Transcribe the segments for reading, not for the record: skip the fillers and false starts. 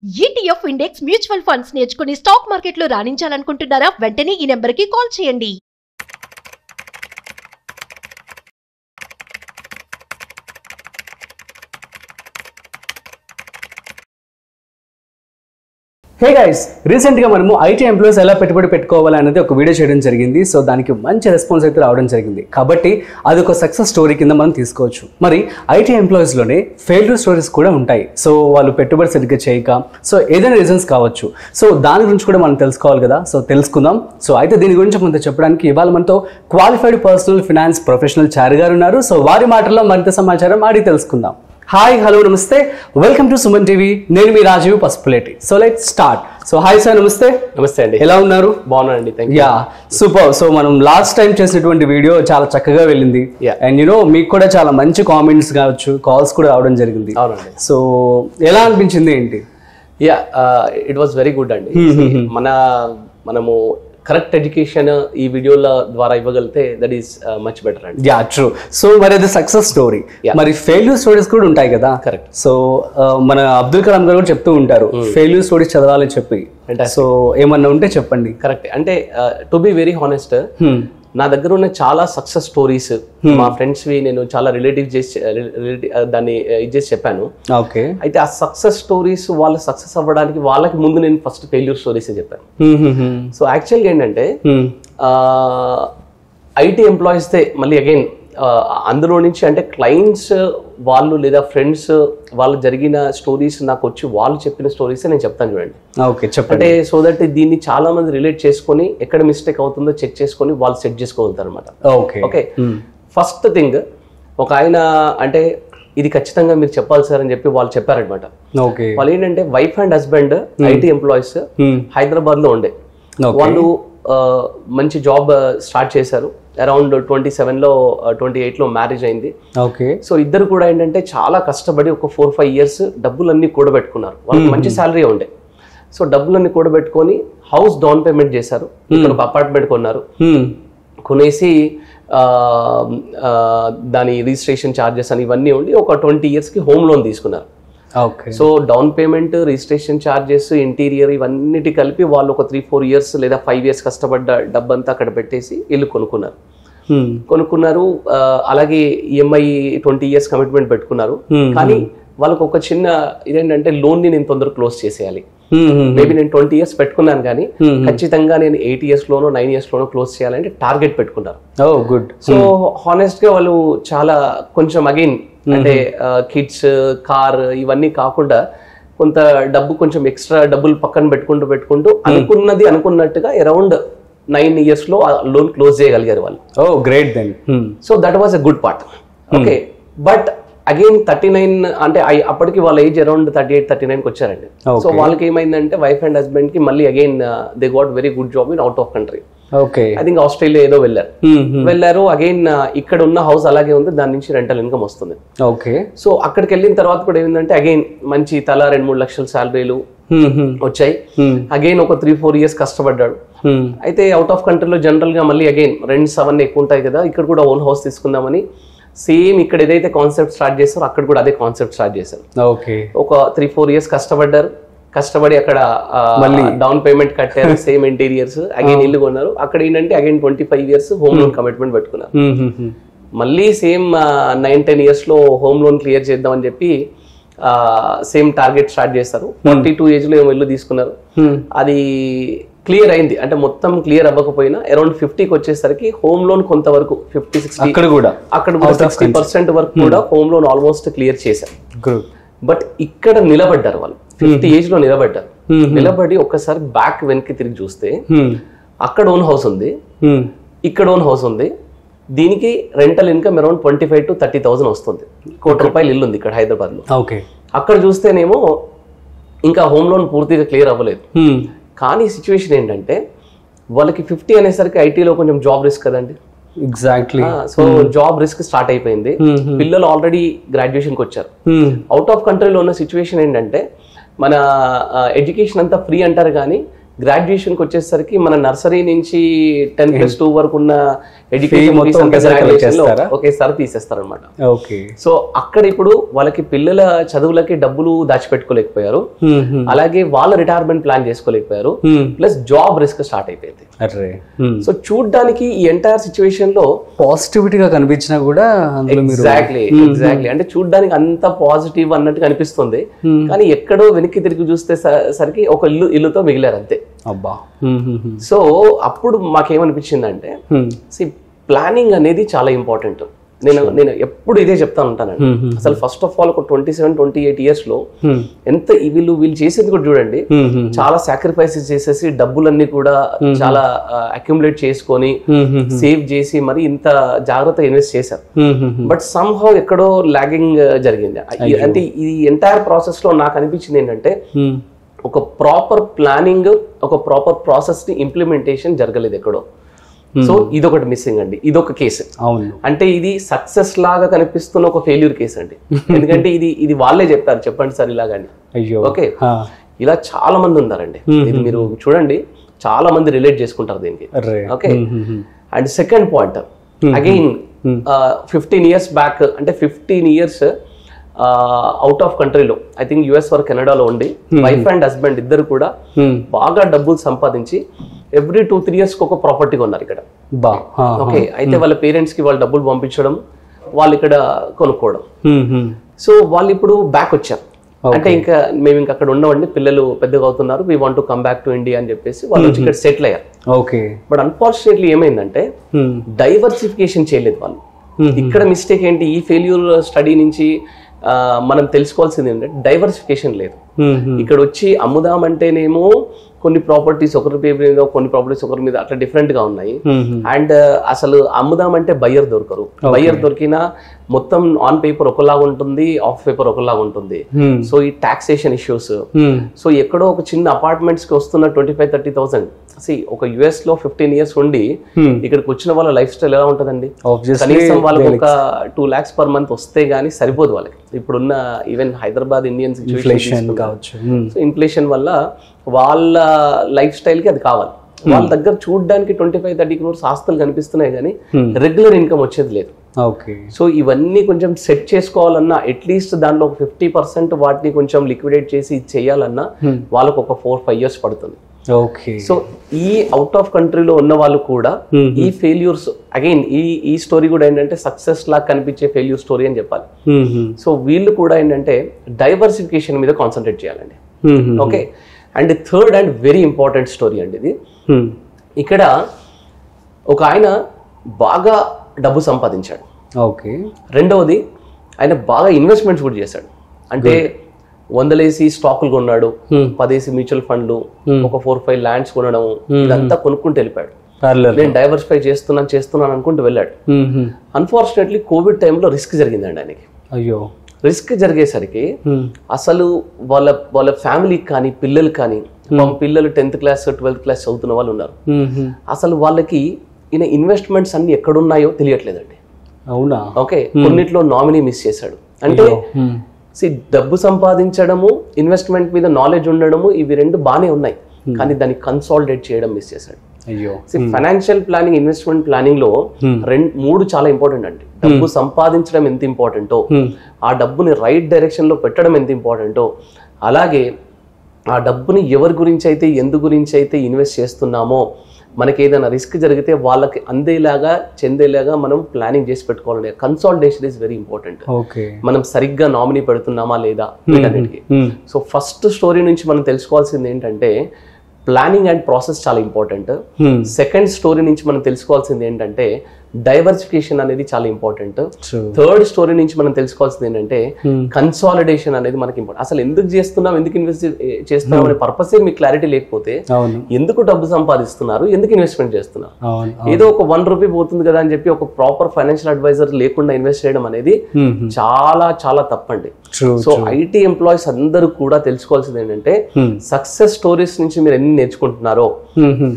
ETF index mutual funds నేర్చుకుని stock మార్కెట్లో రాణించాలనుకుంటున్నారా? వెంటనే ఈ నెంబర్కి కాల్ చేయండి. హే గైస్, రీసెంట్గా మనము ఐటీ ఎంప్లాయీస్ ఎలా పెట్టుబడి పెట్టుకోవాలనేది ఒక వీడియో చేయడం జరిగింది. సో దానికి మంచి రెస్పాన్స్ అయితే రావడం జరిగింది. కాబట్టి అది ఒక సక్సెస్ స్టోరీ కింద మనం తీసుకోవచ్చు. మరి ఐటీ ఎంప్లాయీస్లోనే ఫెయిల్యూర్ స్టోరీస్ కూడా ఉంటాయి. సో వాళ్ళు పెట్టుబడి సరిగ్గా చేయక, సో ఏదైనా రీజన్స్ కావచ్చు. సో దాని గురించి కూడా మనం తెలుసుకోవాలి కదా. సో తెలుసుకుందాం. సో అయితే దీని గురించి కొంత చెప్పడానికి ఇవాళ మనతో qualified personal finance professional Chari గారు ఉన్నారు. సో వారి మాటల్లో మరింత సమాచారం అడిగి తెలుసుకుందాం. హాయ్, హలో, నమస్తే, వెల్కమ్ టు సుమన్ టీవీ. నేను మీ Rajiv Pasupuleti. So let's start. So hi sir, నమస్తే. నమస్తే అండి, ఎలా ఉన్నారు? బాగున్నానండి, థాంక్యూ. Yeah, super. సో మనం లాస్ట్ టైం చేసినటువంటి వీడియో చాలా చక్కగా వెళ్ళింది. అండ్ మీకు కూడా చాలా మంచి కామెంట్స్ కావచ్చు, కాల్స్ కూడా రావడం జరిగింది. అవునండి. సో ఎలా అనిపించింది ఏంటి? Yeah, it was very good అండి. మనము కరెక్ట్ ఎడ్యుకేషన్ ఈ వీడియోల ద్వారా ఇవ్వగలిగితే దట్ ఈస్ మచ్ బెటర్ అండి. Yeah, true. సో మరి అది సక్సెస్ స్టోరీ. మరి ఫెయిల్యూర్ స్టోరీస్ కూడా ఉంటాయి కదా. కరెక్ట్. సో మన అబ్దుల్ కలాం గారు కూడా చెప్తూ ఉంటారు ఫెయిల్యూర్ స్టోరీస్ చదవాలని చెప్పి. సో ఏమన్నా ఉంటే చెప్పండి. కరెక్ట్. అంటే టు బి వెరీ హానెస్ట్, నా దగ్గర ఉన్న చాలా సక్సెస్ స్టోరీస్ మా ఫ్రెండ్స్ వి నేను చాలా రిలేటివ్ చేసి దాన్ని ఇది చేసి చెప్పాను. ఓకే. అయితే ఆ సక్సెస్ స్టోరీస్ వాళ్ళు సక్సెస్ అవ్వడానికి వాళ్ళకి ముందు నేను ఫస్ట్ ఫెయిల్యూర్ స్టోరీస్ చెప్పాను. సో యాక్చువల్గా ఏంటంటే ఐటీ ఎంప్లాయీస్ తే మళ్ళీ అగైన్ అందులో నుంచి అంటే క్లయింట్స్ వాళ్ళు లేదా ఫ్రెండ్స్ వాళ్ళు జరిగిన స్టోరీస్ నాకు వచ్చి వాళ్ళు చెప్పిన స్టోరీస్ నేను చెప్తాను చూడండి. ఓకే, చెప్పండి. అంటే సో దట్ దీన్ని చాలా మంది రిలేట్ చేసుకొని ఎక్కడ మిస్టేక్ అవుతుందో చెక్ చేసుకొని వాళ్ళు సెట్ చేసుకోగలుగుతారు అనమాట. ఓకే. ఫస్ట్ థింగ్, ఒక ఆయన అంటే ఇది ఖచ్చితంగా మీరు చెప్పాలి సార్ అని చెప్పి వాళ్ళు చెప్పారనమాట. వాళ్ళు ఏంటంటే wife and husband IT employees Hyderabad లో ఉండే వాళ్ళు మంచి జాబ్ స్టార్ట్ చేశారు. అరౌండ్ 27లో 28లో మ్యారేజ్ అయింది. ఓకే. సో ఇద్దరు కూడా ఏంటంటే చాలా కష్టపడి ఒక 4-5 years డబ్బులన్నీ కూడబెట్టుకున్నారు. వాళ్ళకి మంచి శాలరీ ఉండే. సో డబ్బులన్నీ కూడబెట్టుకొని హౌస్ డౌన్ పేమెంట్ చేశారు. ఇక్కడ ఒక అపార్ట్మెంట్ కొన్నారు. కొనేసి దాని రిజిస్ట్రేషన్ ఛార్జెస్ అని ఇవన్నీ ఉండి ఒక 20 yearsకి హోమ్ లోన్ తీసుకున్నారు. So down payment, registration charges, interior ఇవన్నిటి కలిపి వాళ్ళు ఒక 3-4 years లేదా 5 years కష్టపడ్డ డబ్బంతా అక్కడ పెట్టేసి ఇల్లు కొనుక్కున్నారు. అలాగే ఈఎంఐ 20 years కమిట్మెంట్ పెట్టుకున్నారు. కానీ వాళ్ళకు ఒక చిన్న ఇదేంటంటే లోన్ ని నేను తొందరగా క్లోజ్ చేసేయాలి. మేబీ నేను 20 years పెట్టుకున్నాను కానీ ఖచ్చితంగా నేను 8 years లోనో 9 years లోనో క్లోజ్ చేయాలంటే టార్గెట్ పెట్టుకున్నారు. సో హానెస్ట్ గా వాళ్ళు చాలా కొంచెం అగైన్ అంటే కిడ్స్, కార్ ఇవన్నీ కాకుండా కొంత డబ్బు కొంచెం ఎక్స్ట్రా డబ్బులు పక్కన పెట్టుకుంటూ అనుకున్నది అనుకున్నట్టుగా అరౌండ్ 9 years లో లోన్ క్లోజ్ చేయగలిగారు వాళ్ళు. Great then. So that was a good part. Okay. But again 39 అంటే అప్పటికి వాళ్ళ ఏజ్ అరౌండ్ 38-39కి వచ్చారండి. సో వాళ్ళకి ఏమైందంటే వైఫ్ అండ్ హస్బెండ్ కి మళ్ళీ again they got very good job in out of country. I think Australia ఏదో వెళ్ళారు. అగైన్ ఇక్కడ ఉన్న హౌస్ అలాగే ఉంది, దాని నుంచి రెంటల్ ఇన్కమ్ వస్తుంది. ఓకే. సో అక్కడికి వెళ్ళిన తర్వాత కూడా ఏమిందంటే అగైన్ మంచి తలా 2-3 లక్షల శాలరీలు వచ్చాయి. అగైన్ ఒక 3-4 years కష్టపడ్డాడు. అయితే అవుట్ ఆఫ్ కంట్రీలో జనరల్ గా మళ్ళీ అగైన్ రెంట్స్ అవన్నీ ఎక్కువ ఉంటాయి కదా, ఇక్కడ కూడా ఓన్ హౌస్ తీసుకుందామని సేమ్ ఇక్కడ ఏదైతే కాన్సెప్ట్ స్టార్ట్ చేస్తారో అక్కడ కూడా అదే కాన్సెప్ట్ స్టార్ట్ చేశారు. ఒక 3-4 years కష్టపడి అక్కడ డౌన్ పేమెంట్ కట్టారు, సేమ్ ఇంటీరియర్స్, అగైన్ ఇల్లు కొన్నారు. అక్కడ ఏంటంటే again 25 years home loan commitment పెట్టుకున్నారు. మళ్ళీ సేమ్ 9-10 years లో హోమ్ లోన్ క్లియర్ చేద్దామని చెప్పి సేమ్ టార్గెట్ స్టార్ట్ చేస్తారు. 42 age లో ఏమో ఇల్లు తీసుకున్నారు. అది క్లియర్ అయింది. అంటే మొత్తం క్లియర్ అవ్వకపోయినా అరౌండ్ 50కి వచ్చేసరికి హోమ్ లోన్ కొంతవరకు 50-60 అక్కడ కూడా 60% వరకు కూడా హోమ్ లోన్ ఆల్మోస్ట్ క్లియర్ చేశారు. బట్ ఇక్కడ నిలబడ్డారు వాళ్ళు, 50 age లో నిలబడ్డారు. నిలబడి ఒక్కసారి బ్యాక్ వెనక్కి తిరిగి చూస్తే అక్కడ ఓన్ హౌస్ ఉంది, ఇక్కడ ఓన్ హౌస్ ఉంది. దీనికి రెంటల్ ఇన్కమ్ అరౌండ్ 25,000-30,000 వస్తుంది. ₹1,00,00,000 ఇల్లు ఉంది ఇక్కడ హైదరాబాద్ లో. అక్కడ చూస్తేనేమో ఇంకా హోమ్ లోన్ పూర్తిగా క్లియర్ అవ్వలేదు. కానీ సిచ్యువేషన్ ఏంటంటే వాళ్ళకి 50 అనేసరికి ఐటీలో కొంచెం జాబ్ రిస్క్ కదండి. Exactly. So job risk start అయిపోయింది. పిల్లలు ఆల్రెడీ గ్రాడ్యుయేషన్కి వచ్చారు. అవుట్ ఆఫ్ కంట్రీలో ఉన్న సిచ్యువేషన్ ఏంటంటే మన ఎడ్యుకేషన్ అంతా ఫ్రీ అంటారు కానీ గ్రాడ్యుయేషన్కి వచ్చేసరికి మన నర్సరీ నుంచి 10+2 వరకు ఉన్న ఎడ్యుకేషన్ మొత్తం ఒకేసారి తీసేస్తారనమాట. ఓకే. సో అక్కడ ఇప్పుడు వాళ్ళకి పిల్లల చదువులకి డబ్బులు దాచిపెట్టుకోలేకపోయారు, అలాగే వాళ్ళ రిటైర్మెంట్ ప్లాన్ చేసుకోలేకపోయారు, ప్లస్ జాబ్ రిస్క్ స్టార్ట్ అయిపోయింది. సో చూడ్డానికి ఈ ఎంటైర్ సిచ్యువేషన్ లో పాజిటివిటీగా కనిపించినా కూడా ఎగ్జాక్ట్లీ అంటే చూడ్డానికి అంత పాజిటివ్ అన్నట్టు కనిపిస్తుంది, కానీ ఎక్కడో వెనక్కి తిరిగి చూస్తే సరికి ఒక ఇల్లుతో మిగిలారు అంతే. అబ్బా. సో అప్పుడు మాకేమనిపించిందంటే ప్లానింగ్ అనేది చాలా ఇంపార్టెంట్. నేను ఎప్పుడు ఇదే చెప్తా ఉంటానండి. అసలు ఫస్ట్ ఆఫ్ ఆల్ ఒక 27-28 years లో ఎంత వీళ్ళు చేసేది కూడా చూడండి, చాలా సాక్రిఫైసెస్ చేసేసి డబ్బులన్నీ కూడా చాలా అక్యుములేట్ చేసుకొని సేవ్ చేసి మరి ఇంత జాగ్రత్తగా ఇన్వెస్ట్ చేశారు. బట్ సమ్ హౌ ఎక్కడో లాగింగ్ జరిగింది. అంటే ఈ ఎంటైర్ ప్రాసెస్ లో నాకు అనిపించింది ఏంటంటే ఒక ప్రాపర్ ప్లానింగ్, ఒక ప్రాపర్ ప్రాసెస్ ని ఇంప్లిమెంటేషన్ జరగలేదు ఎక్కడో. సో ఇదొకటి మిస్సింగ్ అండి. ఇదొక కేసు. అంటే ఇది సక్సెస్ లాగా కనిపిస్తున్న ఒక ఫెయిల్యూర్ కేసు అండి. ఎందుకంటే ఇది వాళ్ళే చెప్పారు, చెప్పండి సార్ ఇలాగని. ఓకే, ఇలా చాలా మంది ఉన్నారండి. ఇది మీరు చూడండి, చాలా మంది రిలేట్ చేసుకుంటారు దీనికి. Okay. And second point, again 15 years back, అంటే 15 years అవుట్ ఆఫ్ కంట్రీలో, ఐ థింక్ US ఆర్ కెనడాలో ఉండి వైఫ్ అండ్ హస్బెండ్ ఇద్దరు కూడా బాగా డబ్బులు సంపాదించి ఎవ్రీ 2-3 years ఒక ప్రాపర్టీ కొన్నారు ఇక్కడ. ఓకే. అయితే వాళ్ళ పేరెంట్స్ కి వాళ్ళు డబ్బులు పంపించడం, వాళ్ళు ఇక్కడ కొనుక్కోవడం. సో వాళ్ళు ఇప్పుడు బ్యాక్ వచ్చారు. అంటే ఇంకా మేము ఇంకా అక్కడ ఉండవండి, పిల్లలు పెద్దగా అవుతున్నారు, we want to come back to India అని చెప్పేసి వాళ్ళు వచ్చి ఇక్కడ సెటిల్ అయ్యారు. ఓకే. బట్ అన్ఫార్చునేట్లీ ఏమైందంటే డైవర్సిఫికేషన్ చేయలేదు వాళ్ళు. ఇక్కడ మిస్టేక్ ఏంటి, ఈ ఫెయిల్యూర్ స్టడీ నుంచి మనం తెలుసుకోవాల్సింది ఏంటంటే డైవర్సిఫికేషన్ లేదు. ఇక్కడ వచ్చి అమ్ముదామంటేనేమో కొన్ని ప్రాపర్టీస్ ఒకరి పేరు మీద, కొన్ని ప్రాపర్టీస్ ఒకరి మీద, అట్లా డిఫరెంట్ గా ఉన్నాయి. అండ్ అసలు అమ్ముదామంటే బయ్యర్ దొరకరు. బయ్యర్ దొరికినా మొత్తం ఆన్ పేపర్ ఒకలాగా ఉంటుంది, ఆఫ్ పేపర్ ఒకలాగా ఉంటుంది. సో ఈ టాక్సేషన్ ఇష్యూస్. సో ఎక్కడో ఒక చిన్న అపార్ట్మెంట్స్ కి వస్తున్న 25-30,000, ఒక US లో 15 years ఉండి ఇక్కడికి వచ్చిన వాళ్ళ లైఫ్ స్టైల్ ఎలా ఉంటదండి? కనీసం వాళ్ళకి ఒక 2 lakhs per month వస్తే గానీ సరిపోదు వాళ్ళకి. ఇప్పుడున్న ఈవెన్ హైదరాబాద్ ఇండియన్ సిచ్యువేషన్ కావచ్చు, సో ఇన్ఫ్లేషన్ వల్ల వాళ్ళ లైఫ్ స్టైల్ కి అది కావాలి. వాళ్ళ దగ్గర చూడడానికి 25-30 crores ఆస్తులు కనిపిస్తున్నాయి కానీ రెగ్యులర్ ఇన్కమ్ వచ్చేది లేదు. సో ఇవన్నీ కొంచెం సెట్ చేసుకోవాలన్నా అట్లీస్ట్ దాంట్లో ఒక 50% వాటిని కొంచెం లిక్విడేట్ చేసి చేయాలన్నా వాళ్ళకు ఒక 4-5 years పడుతుంది. సో ఈ అవుట్ ఆఫ్ కంట్రీలో ఉన్న వాళ్ళు కూడా ఈ ఫెయిల్యూర్స్, అగైన్ ఈ స్టోరీ కూడా ఏంటంటే సక్సెస్ లా కనిపించే ఫెయిల్యూర్ స్టోరీ అని చెప్పాలి. సో వీళ్ళు కూడా ఏంటంటే డైవర్సిఫికేషన్ మీద కాన్సన్ట్రేట్ చేయాలండి. Okay. And third and very important story అండి ఇది. ఇక్కడ ఒక ఆయన బాగా డబ్బు సంపాదించాడు. ఓకే. రెండవది ఆయన బాగా ఇన్వెస్ట్మెంట్స్ కూడా చేశాడు. అంటే 100 స్టాకులు కొన్నాడు, 10 మ్యూచువల్ ఫండ్లు, ఒక 4-5 ల్యాండ్స్ కొనడం, ఇదంతా కొనుక్కుంటూ వెళ్ళిపోయాడు. నేను డైవర్సిఫై చేస్తున్నాను అనుకుంటూ వెళ్ళాడు. అన్ఫార్చునేట్లీ కోవిడ్ టైంలో రిస్క్ జరిగిందండి ఆయనకి. అయ్యో. రిస్క్ జరిగేసరికి అసలు వాళ్ళ ఫ్యామిలీకి కానీ పిల్లలు కానీ, పిల్లలు 10th class 12th class చదువుతున్న వాళ్ళు ఉన్నారు, అసలు వాళ్ళకి ఈయన ఇన్వెస్ట్మెంట్స్ అన్ని ఎక్కడున్నాయో తెలియట్లేదండి. అవునా? ఓకే. కొన్నిట్లో నామినీ మిస్ చేశాడు. అంటే డబ్బు సంపాదించడము, ఇన్వెస్ట్మెంట్ మీద నాలెడ్జ్ ఉండడము, ఇవి రెండు బానే ఉన్నాయి, కానీ దాన్ని కన్సాలిడేట్ చేయడం మిస్ చేశాడు. అయ్యో. ఫైనాన్షియల్ ప్లానింగ్, ఇన్వెస్ట్మెంట్ ప్లానింగ్ లో 3 చాలా ఇంపార్టెంట్ అండి. డబ్బు సంపాదించడం ఎంత ఇంపార్టెంటో, ఆ డబ్బుని రైట్ డైరెక్షన్ లో పెట్టడం ఎంత ఇంపార్టెంటో, అలాగే ఆ డబ్బుని ఎవరి గురించి అయితే, ఎందు గురించి అయితే ఇన్వెస్ట్ చేస్తున్నామో, మనకి ఏదైనా రిస్క్ జరిగితే వాళ్ళకి అందేలాగా చెందేలాగా మనం ప్లానింగ్ చేసి పెట్టుకోవాలి. Consolidation is very important. మనం సరిగ్గా నామినీ పెడుతున్నామా లేదా వీటన్నిటికీ. సో ఫస్ట్ స్టోరీ నుంచి మనం తెలుసుకోవాల్సింది ఏంటంటే ప్లానింగ్ అండ్ ప్రాసెస్ చాలా ఇంపార్టెంట్. సెకండ్ స్టోరీ నుంచి మనం తెలుసుకోవాల్సింది ఏంటంటే డైవర్సిఫికేషన్ అనేది చాలా ఇంపార్టెంట్. థర్డ్ స్టోరీ నుంచి మనం తెలుసుకోవాల్సింది ఏంటంటే కన్సాలిడేషన్ అనేది మనకి ఇంపార్టెంట్. అసలు ఎందుకు చేస్తున్నాం, ఎందుకు ఇన్వెస్ట్ చేస్తున్నాం అనే పర్పస్ మీకు క్లారిటీ లేకపోతే ఎందుకు డబ్బు సంపాదిస్తున్నారు, ఎందుకు ఇన్వెస్ట్మెంట్ చేస్తున్నారు, ఏదో ఒక 1 రూపీ పోతుంది కదా అని చెప్పి ఒక ప్రాపర్ ఫైనాన్షియల్ అడ్వైజర్ లేకుండా ఇన్వెస్ట్ చేయడం అనేది చాలా చాలా తప్పండి. సో ఐటీ ఎంప్లాయీస్ అందరూ కూడా తెలుసుకోవాల్సింది ఏంటంటే సక్సెస్ స్టోరీస్ నుంచి మీరు ఎన్ని నేర్చుకుంటున్నారో,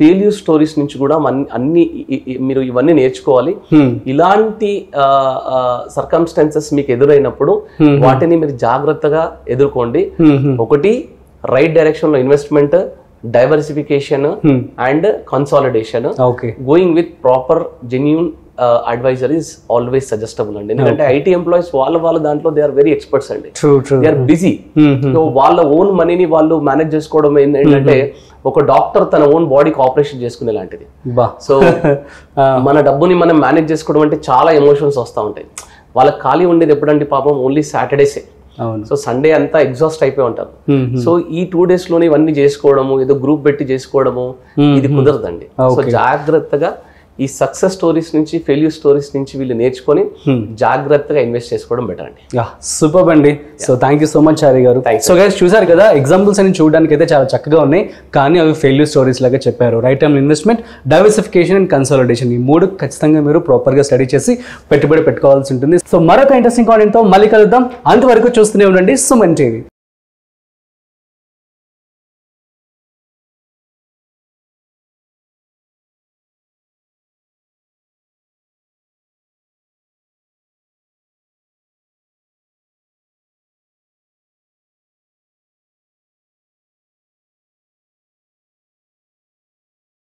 ఫెయిల్యూర్ స్టోరీస్ నుంచి కూడా అన్ని మీరు ఇవన్నీ నేర్చుకోవాలి. ఇలాంటి సర్కమ్స్టాన్సెస్ మీకు ఎదురైనప్పుడు వాటిని మీరు జాగ్రత్తగా ఎదుర్కోండి. ఒకటి, రైట్ డైరెక్షన్ లో investment, diversification and consolidation, going with proper genuine advisor is always suggestible అండి. ఎందుకంటే ఐటీ ఎంప్లాయీస్ వాళ్ళ దాంట్లో దే ఆర్ వెరీ ఎక్స్పర్ట్స్ అండి. They are busy. సో వాళ్ళ ఓన్ మనీని వాళ్ళు మేనేజ్ చేసుకోవడం ఏంటంటే ఒక డాక్టర్ తన ఓన్ బాడీకి ఆపరేషన్ చేసుకునే లాంటిది. సో మన డబ్బుని మనం మేనేజ్ చేసుకోవడం అంటే చాలా ఎమోషన్స్ వస్తూ ఉంటాయి. వాళ్ళకి ఖాళీ ఉండేది ఎప్పుడంటే పాపం ఓన్లీ సాటర్డేసే. సో సండే అంతా ఎగ్జాస్ట్ అయిపోయి ఉంటారు. సో ఈ 2 days లోనే ఇవన్నీ చేసుకోవడము, ఏదో గ్రూప్ పెట్టి చేసుకోవడము ఇది కుదరదండి. సో జాగ్రత్తగా ఈ సక్సెస్ స్టోరీస్ నుంచి, ఫెయిల్యూర్ స్టోరీస్ నుంచి వీళ్ళు నేర్చుకొని జాగ్రత్తగా ఇన్వెస్ట్ చేసుకోవడం బెటర్ అండి. సూపర్ అండి. So thank you so much Chari గారు. సో గైస్ చూసారు కదా, ఎగ్జాంపుల్స్ అని చూడడానికి అయితే చాలా చక్కగా ఉన్నాయి, కానీ అవి ఫెయిల్యూర్ స్టోరీస్ లాగా చెప్పారు. Right time investment, diversification and consolidation, ఈ 3 ఖచ్చితంగా మీరు ప్రాపర్గా స్టడీ చేసి పెట్టుబడి పెట్టుకోవాల్సి ఉంటుంది. సో మరొక ఇంట్రెస్టింగ్ కాంటెంట్తో మళ్ళీ కలుద్దాం. అంతవరకు చూస్తూనే ఉండండి సుమన్ టీవీ.